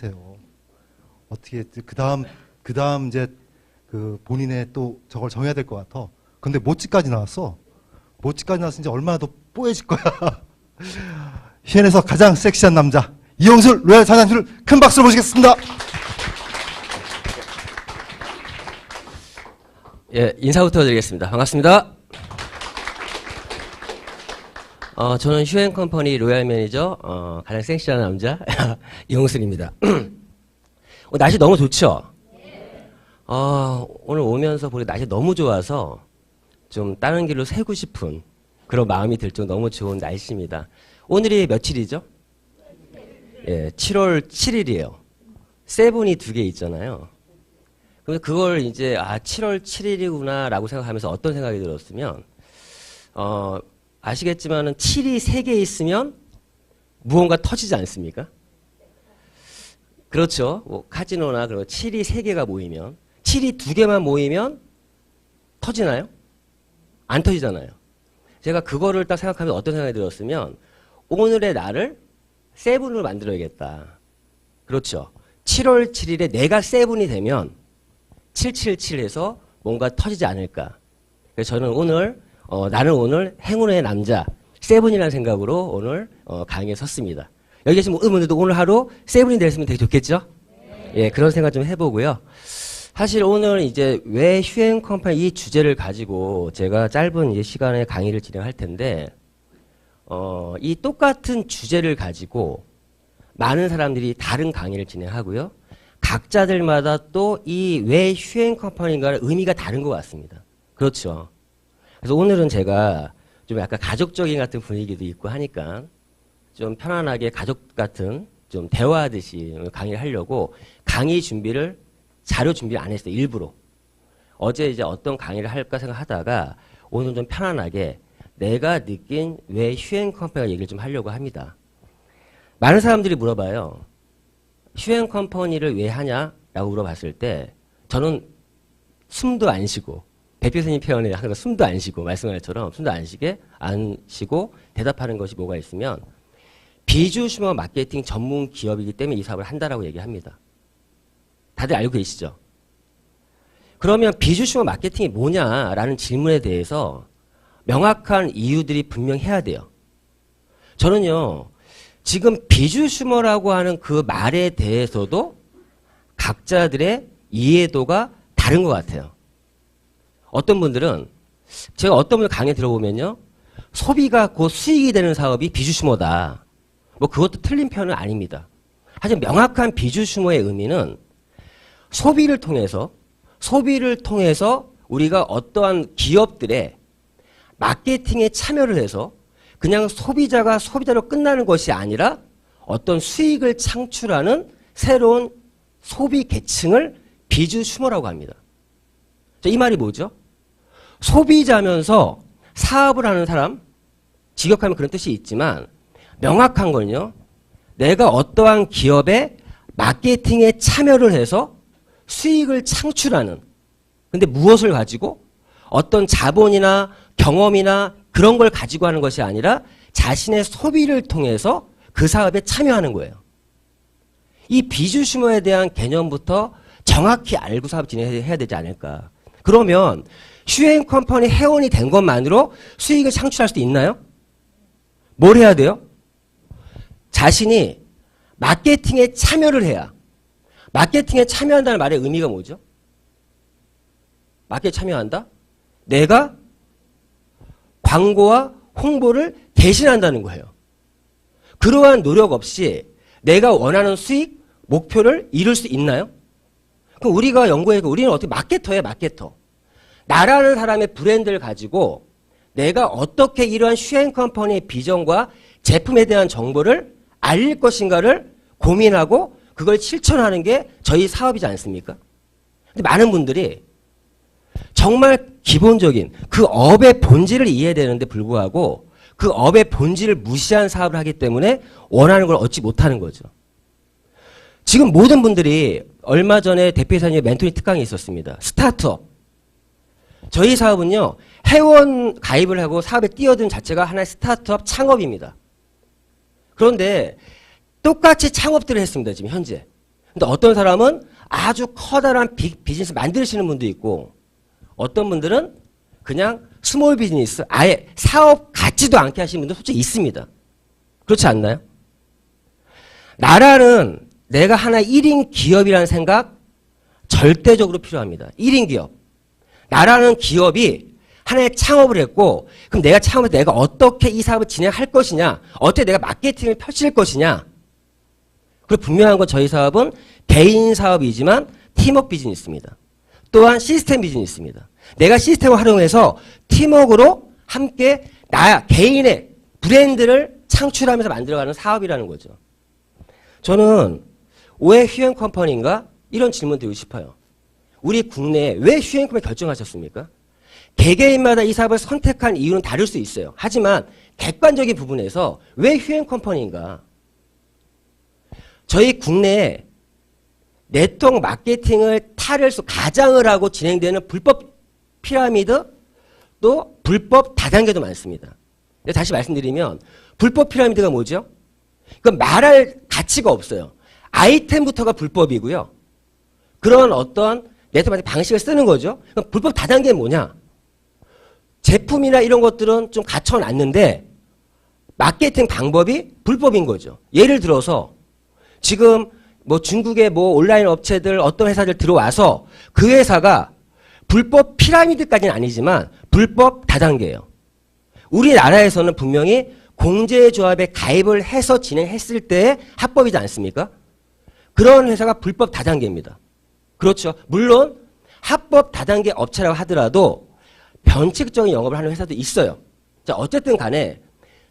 하세요. 어떻게 그 다음 이제 그 본인의 또 저걸 정해야 될 것 같아. 근데 모찌까지 나왔어. 모찌까지 나왔으니 이제 얼마나 더 뽀해질 거야. 휴엔에서 가장 섹시한 남자 이용술 로얄 사장님을 큰 박수로 모시겠습니다. 예, 인사부터 드리겠습니다. 반갑습니다. 저는 휴엔컴퍼니 로얄 매니저 가장 섹시한 남자 이용술입니다. 날씨 너무 좋죠? 오늘 오면서 보니 날씨 너무 좋아서 좀 다른 길로 새고 싶은 그런 마음이 들 정도 너무 좋은 날씨입니다. 오늘이 며칠이죠? 예, 7월 7일이에요. 세븐이 2개 있잖아요. 그래서 그걸 이제 7월 7일이구나 라고 생각하면서 어떤 생각이 들었으면 아시겠지만은 7이 3개 있으면 무언가 터지지 않습니까? 그렇죠. 뭐 카지노나 그런 7이 3개가 모이면 7이 2개만 모이면 터지나요? 안 터지잖아요. 제가 그거를 딱 생각하면 어떤 생각이 들었으면 오늘의 나를 세븐으로 만들어야겠다. 그렇죠. 7월 7일에 내가 세븐이 되면 777에서 뭔가 터지지 않을까. 그래서 저는 오늘 나는 오늘 행운의 남자 세븐이라는 생각으로 오늘 강의에 섰습니다. 여기 계신 분들도 오늘 하루 세븐이 됐으면 되게 좋겠죠? 예, 그런 생각 좀 해보고요. 사실 오늘 이제 왜 휴엔컴퍼니 이 주제를 가지고 제가 짧은 이제 시간에 강의를 진행할 텐데, 이 똑같은 주제를 가지고 많은 사람들이 다른 강의를 진행하고요. 각자들마다 또 이 왜 휴엔컴퍼니인가의 의미가 다른 것 같습니다. 그렇죠. 그래서 오늘은 제가 좀 약간 가족적인 같은 분위기도 있고 하니까 좀 편안하게 가족 같은 좀 대화하듯이 강의를 하려고 강의 준비를 자료 준비를 안 했어요. 일부러. 어제 이제 어떤 강의를 할까 생각하다가 오늘 좀 편안하게 내가 느낀 왜 휴엔컴퍼니가 얘기를 좀 하려고 합니다. 많은 사람들이 물어봐요. 휴엔컴퍼니를 왜 하냐라고 물어봤을 때 저는 숨도 안 쉬고 대표선생님 표현에 항상 숨도 안 쉬고 말씀하신 것처럼 숨도 안 쉬고 대답하는 것이 뭐가 있으면 비주슈머 마케팅 전문 기업이기 때문에 이 사업을 한다라고 얘기합니다. 다들 알고 계시죠? 그러면 비주슈머 마케팅이 뭐냐라는 질문에 대해서 명확한 이유들이 분명해야 돼요. 저는요. 지금 비주슈머라고 하는 그 말에 대해서도 각자들의 이해도가 다른 것 같아요. 어떤 분들은 제가 어떤 분들 강의 들어보면요. 소비가 곧 수익이 되는 사업이 비주슈머다. 뭐 그것도 틀린 표현은 아닙니다. 하지만 명확한 비주슈머의 의미는 소비를 통해서 우리가 어떠한 기업들의 마케팅에 참여를 해서 그냥 소비자가 소비자로 끝나는 것이 아니라 어떤 수익을 창출하는 새로운 소비 계층을 비주슈머라고 합니다. 이 말이 뭐죠? 소비자면서 사업을 하는 사람, 직역하면 그런 뜻이 있지만 명확한 건요. 내가 어떠한 기업의 마케팅에 참여를 해서 수익을 창출하는, 근데 무엇을 가지고? 어떤 자본이나 경험이나 그런 걸 가지고 하는 것이 아니라 자신의 소비를 통해서 그 사업에 참여하는 거예요. 이 비주슈머에 대한 개념부터 정확히 알고 사업 진행해야 되지 않을까. 그러면 휴엔컴퍼니 회원이 된 것만으로 수익을 창출할 수 있나요? 뭘 해야 돼요? 자신이 마케팅에 참여를 해야. 마케팅에 참여한다는 말의 의미가 뭐죠? 마케팅에 참여한다? 내가 광고와 홍보를 대신한다는 거예요. 그러한 노력 없이 내가 원하는 수익, 목표를 이룰 수 있나요? 그럼 우리가 연구해서 우리는 어떻게 마케터예요, 마케터. 나라는 사람의 브랜드를 가지고 내가 어떻게 이러한 휴엔컴퍼니의 비전과 제품에 대한 정보를 알릴 것인가를 고민하고 그걸 실천하는 게 저희 사업이지 않습니까? 근데 많은 분들이 정말 기본적인 그 업의 본질을 이해되는데 불구하고 그 업의 본질을 무시한 사업을 하기 때문에 원하는 걸 얻지 못하는 거죠. 지금 모든 분들이 얼마 전에 대표이사님의 멘토링 특강이 있었습니다. 스타트업. 저희 사업은요. 회원 가입을 하고 사업에 뛰어든 자체가 하나의 스타트업 창업입니다. 그런데 똑같이 창업들을 했습니다. 지금 현재. 근데 어떤 사람은 아주 커다란 비즈니스 만드시는 분도 있고 어떤 분들은 그냥 스몰 비즈니스 아예 사업 같지도 않게 하시는 분도 솔직히 있습니다. 그렇지 않나요? 나라는 내가 하나의 1인 기업이라는 생각 절대적으로 필요합니다. 1인 기업. 나라는 기업이 하나의 창업을 했고 그럼 내가 창업해서 내가 어떻게 이 사업을 진행할 것이냐 어떻게 내가 마케팅을 펼칠 것이냐 그리고 분명한 건 저희 사업은 개인 사업이지만 팀워크 비즈니스입니다. 또한 시스템 비즈니스입니다. 내가 시스템을 활용해서 팀워크로 함께 나 개인의 브랜드를 창출하면서 만들어가는 사업이라는 거죠. 저는 왜 휴앤컴퍼니인가? 이런 질문 드리고 싶어요. 우리 국내에 왜 휴앤컴퍼니 결정하셨습니까? 개개인마다 이 사업을 선택한 이유는 다를 수 있어요. 하지만 객관적인 부분에서 왜 휴앤컴퍼니인가? 저희 국내에 네트워크 마케팅을 가장을 하고 진행되는 불법 피라미드 또 불법 다단계도 많습니다. 다시 말씀드리면 불법 피라미드가 뭐죠? 그건 말할 가치가 없어요. 아이템부터가 불법이고요. 그런 어떤 네트워크 방식을 쓰는 거죠. 그럼 불법 다단계는 뭐냐? 제품이나 이런 것들은 좀 갖춰놨는데 마케팅 방법이 불법인 거죠. 예를 들어서 지금 뭐 중국의 뭐 온라인 업체들 어떤 회사들 들어와서 그 회사가 불법 피라미드까지는 아니지만 불법 다단계예요. 우리나라에서는 분명히 공제조합에 가입을 해서 진행했을 때 합법이지 않습니까? 그런 회사가 불법 다단계입니다. 그렇죠. 물론 합법 다단계 업체라고 하더라도 변칙적인 영업을 하는 회사도 있어요. 자, 어쨌든 간에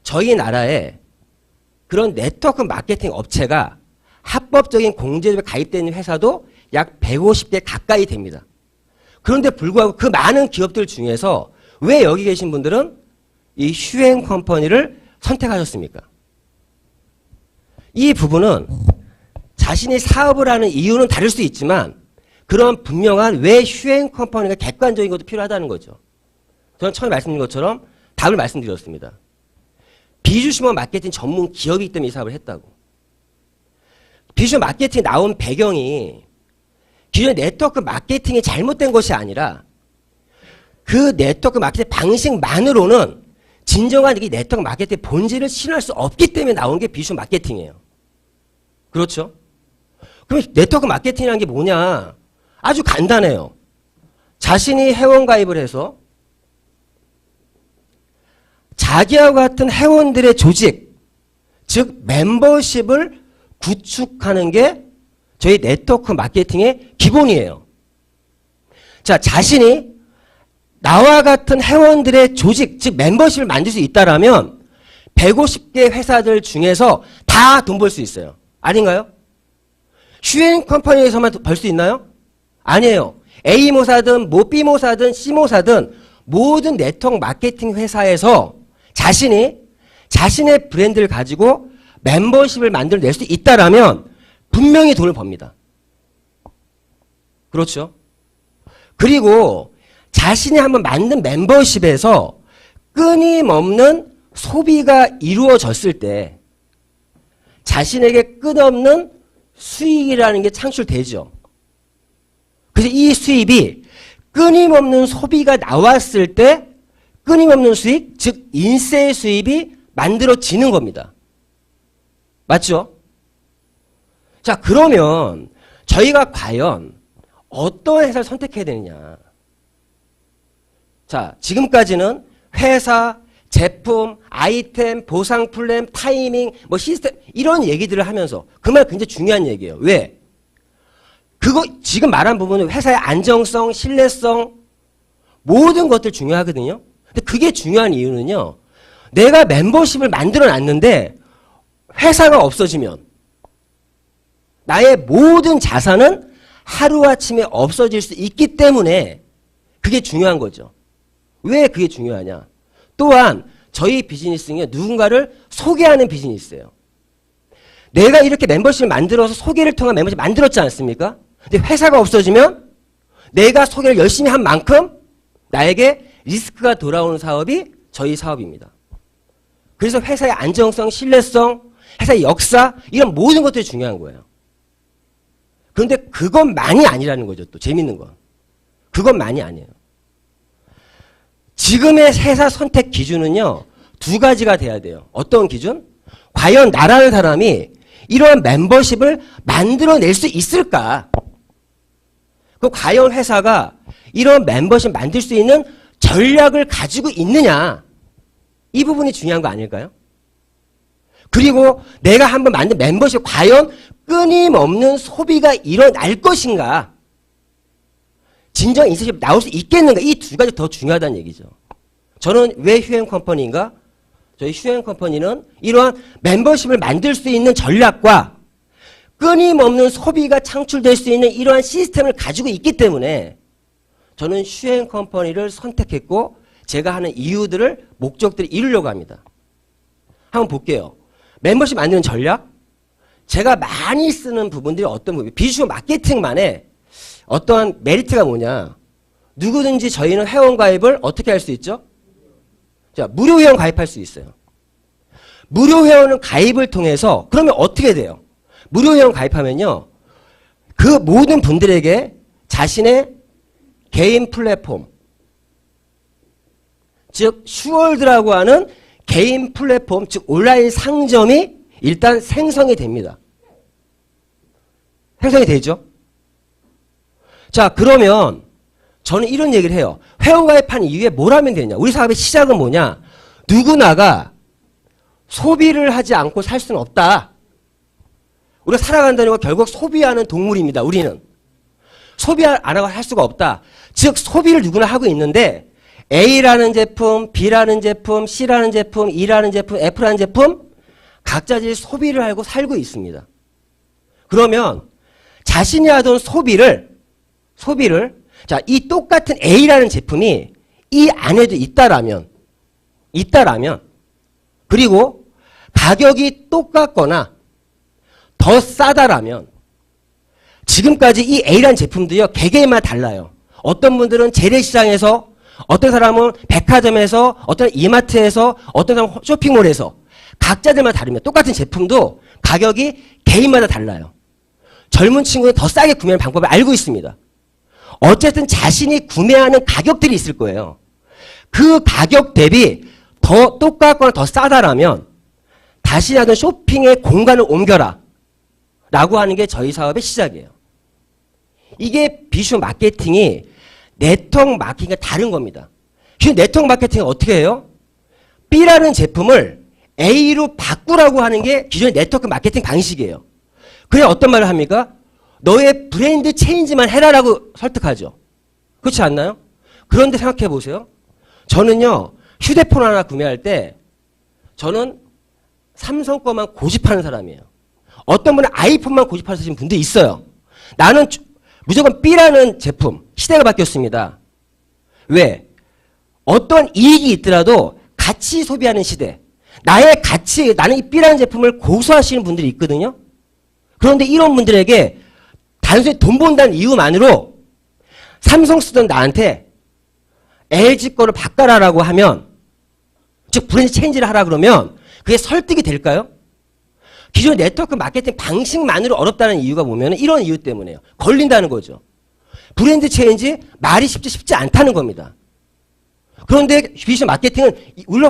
저희 나라에 그런 네트워크 마케팅 업체가 합법적인 공제조합에 가입되어 있는 회사도 약 150개 가까이 됩니다. 그런데 불구하고 그 많은 기업들 중에서 왜 여기 계신 분들은 이 휴앤컴퍼니를 선택하셨습니까? 이 부분은 자신이 사업을 하는 이유는 다를 수 있지만 그런 분명한 왜 휴앤컴퍼니가 객관적인 것도 필요하다는 거죠. 저는 처음에 말씀드린 것처럼 답을 말씀드렸습니다. 비주시먼 마케팅 전문 기업이기 때문에 이 사업을 했다고. 비주시먼 마케팅이 나온 배경이 기존의 네트워크 마케팅이 잘못된 것이 아니라 그 네트워크 마케팅 방식만으로는 진정한 이 네트워크 마케팅 본질을 실현할 수 없기 때문에 나온 게 비주시먼 마케팅이에요. 그렇죠? 그럼 네트워크 마케팅이라는 게 뭐냐? 아주 간단해요. 자신이 회원가입을 해서 자기와 같은 회원들의 조직, 즉 멤버십을 구축하는 게 저희 네트워크 마케팅의 기본이에요. 자, 자신이 나와 같은 회원들의 조직, 즉 멤버십을 만들 수 있다라면 150개 회사들 중에서 다 돈 벌 수 있어요. 아닌가요? 휴앤컴퍼니에서만 벌 수 있나요? 아니에요. A 모사든 뭐 B 모사든 C 모사든 모든 네트워크 마케팅 회사에서 자신의 브랜드를 가지고 멤버십을 만들어낼 수 있다라면 분명히 돈을 법니다. 그렇죠? 그리고 자신이 한번 만든 멤버십에서 끊임없는 소비가 이루어졌을 때 자신에게 끝없는 수익이라는 게 창출되죠. 그래서 이 수입이 끊임없는 소비가 나왔을 때 끊임없는 수익, 즉 인세 수입이 만들어지는 겁니다. 맞죠? 자, 그러면 저희가 과연 어떤 회사를 선택해야 되느냐? 자, 지금까지는 회사, 제품, 아이템, 보상 플랜, 타이밍, 뭐 시스템 이런 얘기들을 하면서 그 말 굉장히 중요한 얘기예요. 왜? 그거 지금 말한 부분은 회사의 안정성, 신뢰성 모든 것들 중요하거든요. 근데 그게 중요한 이유는요. 내가 멤버십을 만들어 놨는데 회사가 없어지면 나의 모든 자산은 하루아침에 없어질 수 있기 때문에 그게 중요한 거죠. 왜 그게 중요하냐? 또한 저희 비즈니스는 누군가를 소개하는 비즈니스예요. 내가 이렇게 멤버십을 만들어서 소개를 통한 멤버십 만들었지 않습니까? 근데 회사가 없어지면 내가 소개를 열심히 한 만큼 나에게 리스크가 돌아오는 사업이 저희 사업입니다. 그래서 회사의 안정성, 신뢰성, 회사의 역사 이런 모든 것들이 중요한 거예요. 그런데 그것만이 아니라는 거죠. 또 재밌는 건. 그것만이 아니에요. 지금의 회사 선택 기준은요. 두 가지가 돼야 돼요. 어떤 기준? 과연 나라는 사람이 이러한 멤버십을 만들어낼 수 있을까? 그 과연 회사가 이런 멤버십 만들 수 있는 전략을 가지고 있느냐? 이 부분이 중요한 거 아닐까요? 그리고 내가 한번 만든 멤버십 과연 끊임없는 소비가 일어날 것인가? 진정 인센티브 나올 수 있겠는가? 이 두 가지 더 중요하다는 얘기죠. 저는 왜 휴앤컴퍼니인가? 저희 휴앤컴퍼니는 이러한 멤버십을 만들 수 있는 전략과 끊임없는 소비가 창출될 수 있는 이러한 시스템을 가지고 있기 때문에 저는 휴앤컴퍼니를 선택했고 제가 하는 이유들을 목적들을 이루려고 합니다. 한번 볼게요. 멤버십 만드는 전략? 제가 많이 쓰는 부분들이 어떤 부분? 비주얼 마케팅만의 어떠한 메리트가 뭐냐? 누구든지 저희는 회원가입을 어떻게 할 수 있죠? 자, 무료 회원 가입할 수 있어요. 무료 회원은 가입을 통해서 그러면 어떻게 돼요? 무료 회원 가입하면요. 그 모든 분들에게 자신의 개인 플랫폼, 즉 슈월드라고 하는 개인 플랫폼, 즉 온라인 상점이 일단 생성이 됩니다. 생성이 되죠? 자, 그러면 저는 이런 얘기를 해요. 회원가입한 이후에 뭘 하면 되냐? 우리 사업의 시작은 뭐냐? 누구나가 소비를 하지 않고 살 수는 없다. 우리가 살아간다는 건 결국 소비하는 동물입니다. 우리는. 소비 안 하고 할 수가 없다. 즉 소비를 누구나 하고 있는데 A라는 제품, B라는 제품, C라는 제품, E라는 제품, F라는 제품 각자들이 소비를 하고 살고 있습니다. 그러면 자신이 하던 소비를 자, 이 똑같은 A라는 제품이 이 안에도 있다라면 그리고 가격이 똑같거나 더 싸다라면 지금까지 이 A라는 제품도요. 개개인마다 달라요. 어떤 분들은 재래시장에서 어떤 사람은 백화점에서 어떤 이마트에서 어떤 사람은 쇼핑몰에서 각자들마다 다릅니다. 똑같은 제품도 가격이 개인마다 달라요. 젊은 친구는 더 싸게 구매하는 방법을 알고 있습니다. 어쨌든 자신이 구매하는 가격들이 있을 거예요. 그 가격 대비 더 똑같거나 더 싸다라면 다시 하던 쇼핑의 공간을 옮겨라 라고 하는 게 저희 사업의 시작이에요. 이게 비주얼 마케팅이 네트워크 마케팅과 다른 겁니다. 그 네트워크 마케팅은 어떻게 해요? B라는 제품을 A로 바꾸라고 하는 게 기존의 네트워크 마케팅 방식이에요. 그래 어떤 말을 합니까? 너의 브랜드 체인지만 해라라고 설득하죠. 그렇지 않나요? 그런데 생각해 보세요. 저는요. 휴대폰 하나 구매할 때 저는 삼성 거만 고집하는 사람이에요. 어떤 분은 아이폰만 고집하시는 분도 있어요. 나는 무조건 B라는 제품, 시대가 바뀌었습니다. 왜? 어떤 이익이 있더라도 같이 소비하는 시대. 나의 가치, 나는 이 B라는 제품을 고수하시는 분들이 있거든요. 그런데 이런 분들에게 단순히 돈 번다는 이유만으로 삼성 쓰던 나한테 LG 거를 바꿔라라고 하면, 즉 브랜드 체인지를 하라 그러면 그게 설득이 될까요? 기존 네트워크 마케팅 방식만으로 어렵다는 이유가 보면 이런 이유 때문에요. 걸린다는 거죠. 브랜드 체인지 말이 쉽지 않다는 겁니다. 그런데 비주얼 마케팅은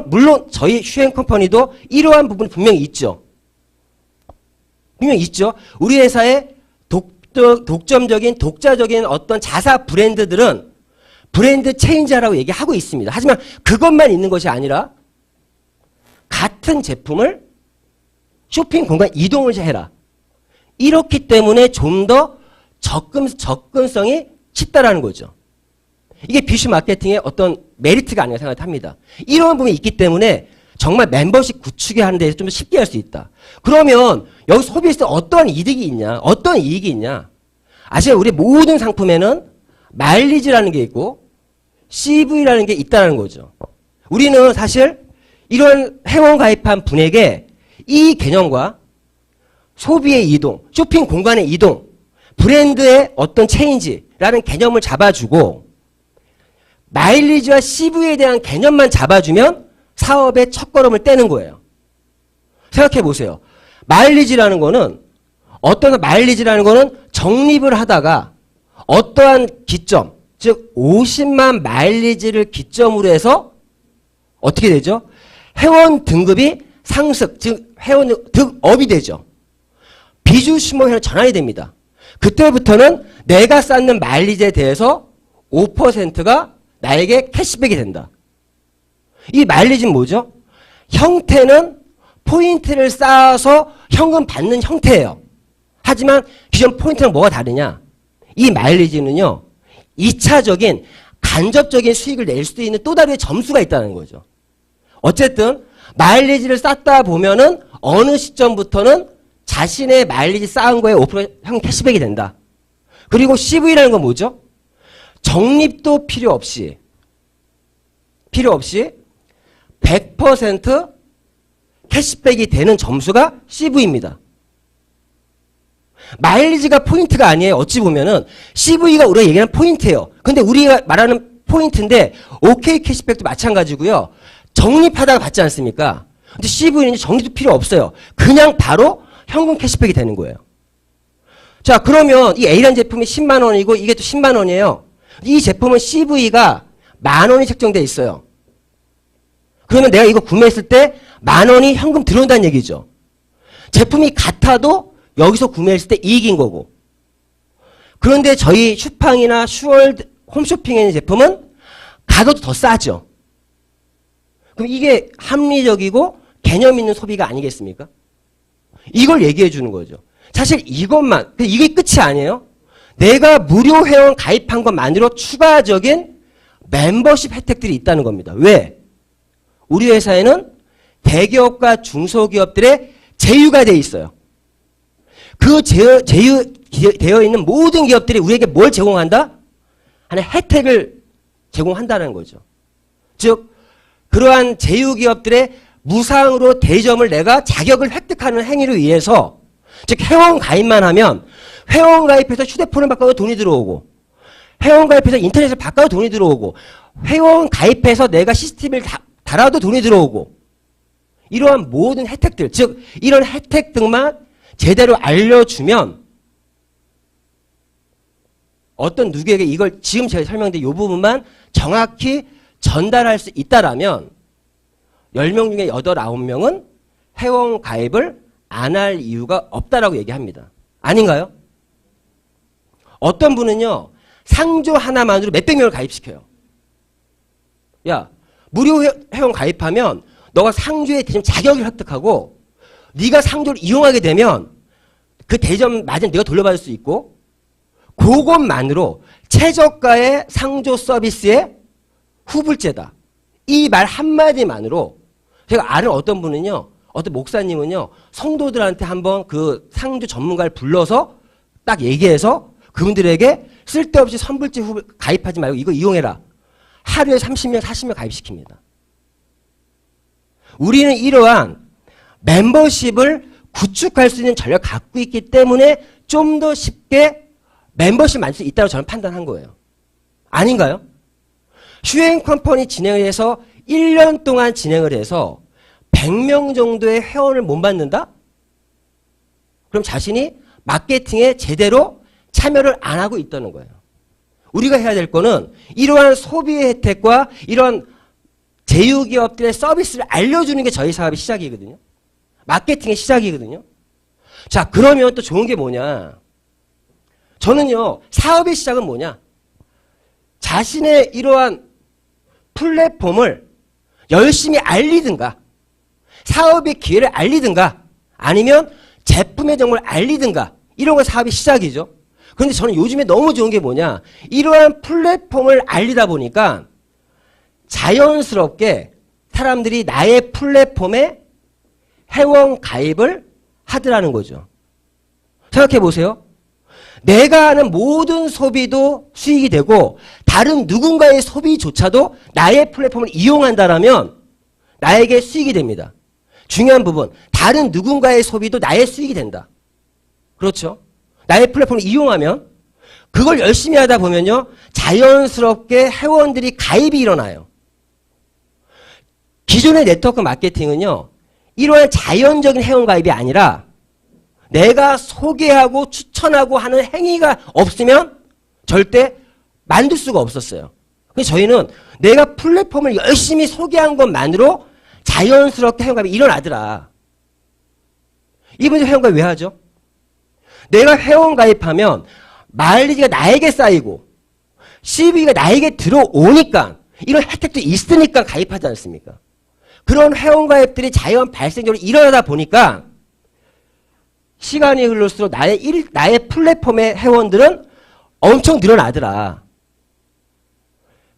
물론 저희 휴앤컴퍼니도 이러한 부분이 분명히 있죠. 분명히 있죠. 우리 회사의 독점적인 독자적인 어떤 자사 브랜드들은 브랜드 체인지하라고 얘기하고 있습니다. 하지만 그것만 있는 것이 아니라 같은 제품을 쇼핑 공간 이동을 해라. 이렇기 때문에 좀 더 접근성이 쉽다라는 거죠. 이게 비주얼 마케팅의 어떤 메리트가 아닌가 생각합니다. 이런 부분이 있기 때문에 정말 멤버십 구축에 하는 데서 좀 쉽게 할 수 있다. 그러면 여기 소비했을 때 어떤 이득이 있냐? 어떤 이익이 있냐? 아시죠? 우리 모든 상품에는 마일리지라는 게 있고 CV라는 게 있다는 거죠. 우리는 사실 이런 회원 가입한 분에게 이 개념과 소비의 이동, 쇼핑 공간의 이동, 브랜드의 어떤 체인지라는 개념을 잡아주고 마일리지와 CV에 대한 개념만 잡아주면 사업의 첫걸음을 떼는 거예요. 생각해 보세요. 마일리지라는 거는 어떤 마일리지라는 거는 적립을 하다가 어떠한 기점, 즉 50만 마일리지를 기점으로 해서 어떻게 되죠? 회원 등급이 상승, 즉 회원 등업이 되죠. 비주시모회로 전환이 됩니다. 그때부터는 내가 쌓는 마일리지에 대해서 5%가 나에게 캐시백이 된다. 이 마일리지는 뭐죠? 형태는 포인트를 쌓아서 현금 받는 형태예요. 하지만 기존 포인트랑 뭐가 다르냐? 이 마일리지는요, 2차적인 간접적인 수익을 낼 수도 있는 또 다른 점수가 있다는 거죠. 어쨌든 마일리지를 쌓다 보면은 어느 시점부터는 자신의 마일리지 쌓은 거에 5% 현금 캐시백이 된다. 그리고 CV라는 건 뭐죠? 적립도 필요 없이 100% 캐시백이 되는 점수가 CV입니다. 마일리지가 포인트가 아니에요. 어찌 보면은 CV가 우리가 얘기하는 포인트예요. 근데 우리가 말하는 포인트인데 OK 캐시백도 마찬가지고요. 적립하다가 받지 않습니까? 근데 CV는 적립도 필요 없어요. 그냥 바로 현금 캐시백이 되는 거예요. 자, 그러면 이 A라는 제품이 10만 원이고 이게 또 10만 원이에요. 이 제품은 CV가 10,000원이 책정되어 있어요. 그러면 내가 이거 구매했을 때 10,000원이 현금 들어온다는 얘기죠. 제품이 같아도 여기서 구매했을 때 이익인 거고. 그런데 저희 슈팡이나 슈월드 홈쇼핑에 있는 제품은 가격도 더 싸죠. 그럼 이게 합리적이고 개념 있는 소비가 아니겠습니까? 이걸 얘기해 주는 거죠. 사실 이것만, 이게 끝이 아니에요. 내가 무료 회원 가입한 것만으로 추가적인 멤버십 혜택들이 있다는 겁니다. 왜? 우리 회사에는 대기업과 중소기업들의 제휴가 돼 있어요. 그 제휴되어 있는 모든 기업들이 우리에게 뭘 제공한다? 하는 혜택을 제공한다는 거죠. 즉 그러한 제휴기업들의 무상으로 대점을 내가 자격을 획득하는 행위를 위해서, 즉 회원 가입만 하면 회원 가입해서 휴대폰을 바꿔도 돈이 들어오고, 회원 가입해서 인터넷을 바꿔도 돈이 들어오고, 회원 가입해서 내가 CCTV를 달아도 돈이 들어오고, 이러한 모든 혜택들, 즉 이런 혜택 등만 제대로 알려주면 어떤 누구에게 이걸 지금 제가 설명드린 이 부분만 정확히 전달할 수 있다라면 10명 중에 8, 9명은 회원 가입을 안 할 이유가 없다라고 얘기합니다. 아닌가요? 어떤 분은요, 상조 하나만으로 몇백 명을 가입시켜요. 야, 무료 회원 가입하면 너가 상조의 대점 자격을 획득하고 네가 상조를 이용하게 되면 그 대점 마진 네가 돌려받을 수 있고, 그것만으로 최저가의 상조 서비스의 후불제다. 이 말 한마디만으로, 제가 아는 어떤 분은요, 어떤 목사님은요, 성도들한테 한번 그 상조 전문가를 불러서 딱 얘기해서 그분들에게 쓸데없이 선불제 후불 가입하지 말고 이거 이용해라. 하루에 30명, 40명 가입시킵니다. 우리는 이러한 멤버십을 구축할 수 있는 전략을 갖고 있기 때문에 좀 더 쉽게 멤버십 만들 수 있다고 저는 판단한 거예요. 아닌가요? 슈행 컴퍼니 진행을 해서 1년 동안 진행을 해서 100명 정도의 회원을 못 받는다? 그럼 자신이 마케팅에 제대로 참여를 안 하고 있다는 거예요. 우리가 해야 될 거는 이러한 소비의 혜택과 이런 제휴기업들의 서비스를 알려주는 게 저희 사업의 시작이거든요. 마케팅의 시작이거든요. 자, 그러면 또 좋은 게 뭐냐? 저는요, 사업의 시작은 뭐냐? 자신의 이러한 플랫폼을 열심히 알리든가, 사업의 기회를 알리든가, 아니면 제품의 정보를 알리든가, 이런 건 사업의 시작이죠. 그런데 저는 요즘에 너무 좋은 게 뭐냐? 이러한 플랫폼을 알리다 보니까 자연스럽게 사람들이 나의 플랫폼에 회원 가입을 하더라는 거죠. 생각해 보세요. 내가 하는 모든 소비도 수익이 되고 다른 누군가의 소비조차도 나의 플랫폼을 이용한다라면 나에게 수익이 됩니다. 중요한 부분, 다른 누군가의 소비도 나의 수익이 된다. 그렇죠? 나의 플랫폼을 이용하면 그걸 열심히 하다 보면요, 자연스럽게 회원들이 가입이 일어나요. 기존의 네트워크 마케팅은요, 이러한 자연적인 회원 가입이 아니라 내가 소개하고 추천하고 하는 행위가 없으면 절대 만들 수가 없었어요. 그래서 저희는 내가 플랫폼을 열심히 소개한 것만으로 자연스럽게 회원가입이 일어나더라. 이분들 회원가입 왜 하죠? 내가 회원가입하면 마일리지가 나에게 쌓이고 CV가 나에게 들어오니까 이런 혜택도 있으니까 가입하지 않습니까? 그런 회원가입들이 자연 발생적으로 일어나다 보니까 시간이 흐를수록 나의 플랫폼의 회원들은 엄청 늘어나더라.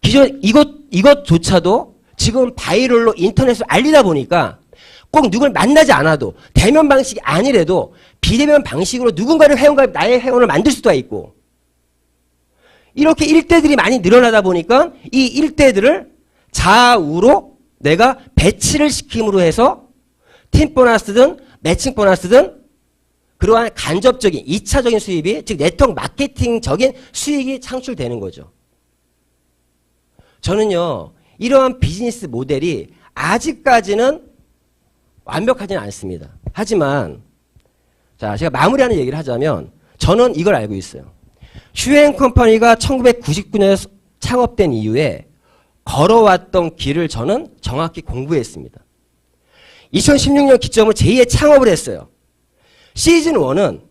기존 이것조차도 지금 바이럴로 인터넷으로 알리다 보니까 꼭 누굴 만나지 않아도 대면 방식이 아니래도 비대면 방식으로 누군가를 나의 회원을 만들 수도 있고 이렇게 일대들이 많이 늘어나다 보니까 이 일대들을 좌우로 내가 배치를 시킴으로 해서 팀 보너스든 매칭 보너스든 그러한 간접적인 2차적인 수입이 즉 네트워크 마케팅적인 수익이 창출되는 거죠. 저는요. 이러한 비즈니스 모델이 아직까지는 완벽하지는 않습니다. 하지만 자 제가 마무리하는 얘기를 하자면 저는 이걸 알고 있어요. 슈앤컴퍼니가 1999년에 창업된 이후에 걸어왔던 길을 저는 정확히 공부했습니다. 2016년 기점으로 제2의 창업을 했어요. 시즌 1은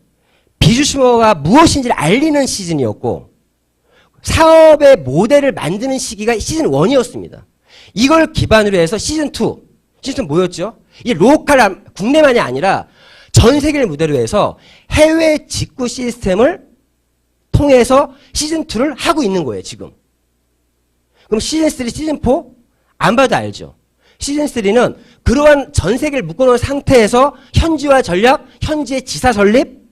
비주슈머가 무엇인지를 알리는 시즌이었고 사업의 모델을 만드는 시기가 시즌 1이었습니다. 이걸 기반으로 해서 시즌 2. 시즌 2 뭐였죠? 이게 로컬, 국내만이 아니라 전 세계를 무대로 해서 해외 직구 시스템을 통해서 시즌 2를 하고 있는 거예요, 지금. 그럼 시즌 3, 시즌 4? 안 봐도 알죠. 시즌 3는 그러한 전 세계를 묶어놓은 상태에서 현지화 전략, 현지의 지사 설립,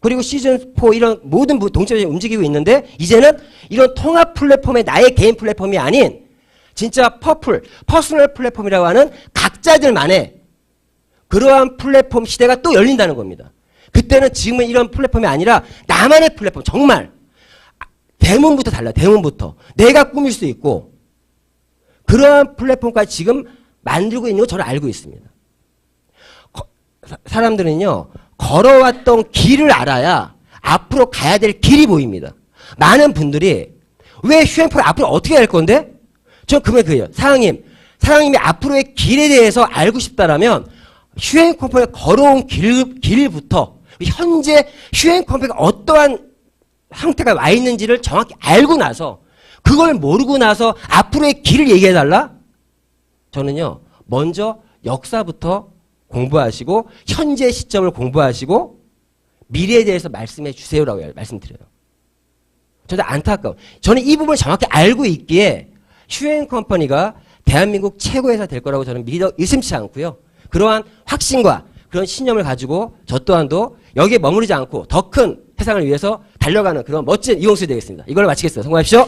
그리고 시즌 4 이런 모든 동체적으로 움직이고 있는데 이제는 이런 통합 플랫폼의 나의 개인 플랫폼이 아닌 진짜 퍼스널 플랫폼이라고 하는 각자들만의 그러한 플랫폼 시대가 또 열린다는 겁니다. 그때는 지금은 이런 플랫폼이 아니라 나만의 플랫폼 정말 대문부터 달라. 대문부터. 내가 꾸밀 수 있고 그러한 플랫폼까지 지금 만들고 있는 거 저는 알고 있습니다. 사람들은요. 걸어왔던 길을 알아야 앞으로 가야 될 길이 보입니다. 많은 분들이 왜 슈앤컴퍼니 앞으로 어떻게 할 건데? 저는 그게 그래요. 사장님이 앞으로의 길에 대해서 알고 싶다라면 슈앤컴퍼니가 걸어온 길부터 현재 슈앤컴퍼니가 어떠한 상태가 와 있는지를 정확히 알고 나서 그걸 모르고 나서 앞으로의 길을 얘기해달라? 저는요. 먼저 역사부터 공부하시고 현재 시점을 공부하시고 미래에 대해서 말씀해 주세요라고 말씀드려요. 저도 안타까워. 저는 이 부분을 정확히 알고 있기에 슈앤컴퍼니가 대한민국 최고 회사 될 거라고 저는 믿어 의심치 않고요. 그러한 확신과 그런 신념을 가지고 저 또한도 여기에 머무르지 않고 더 큰 세상을 위해서 달려가는 그런 멋진 이용수 되겠습니다. 이걸로 마치겠습니다. 성공하십시오.